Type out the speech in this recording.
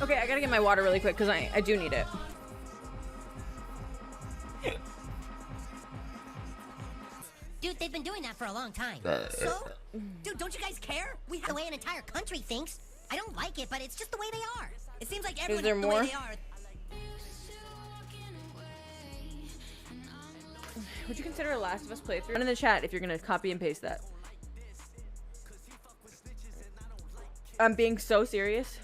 Okay, I gotta get my water really quick because I do need it. Dude, they've been doing that for a long time. So? Dude, don't you guys care? We have the way an entire country thinks. I don't like it, but it's just the way they are. It seems like everyone there the more? way they are. Would you consider a Last of Us playthrough? Put in the chat if you're gonna copy and paste that. I'm being so serious.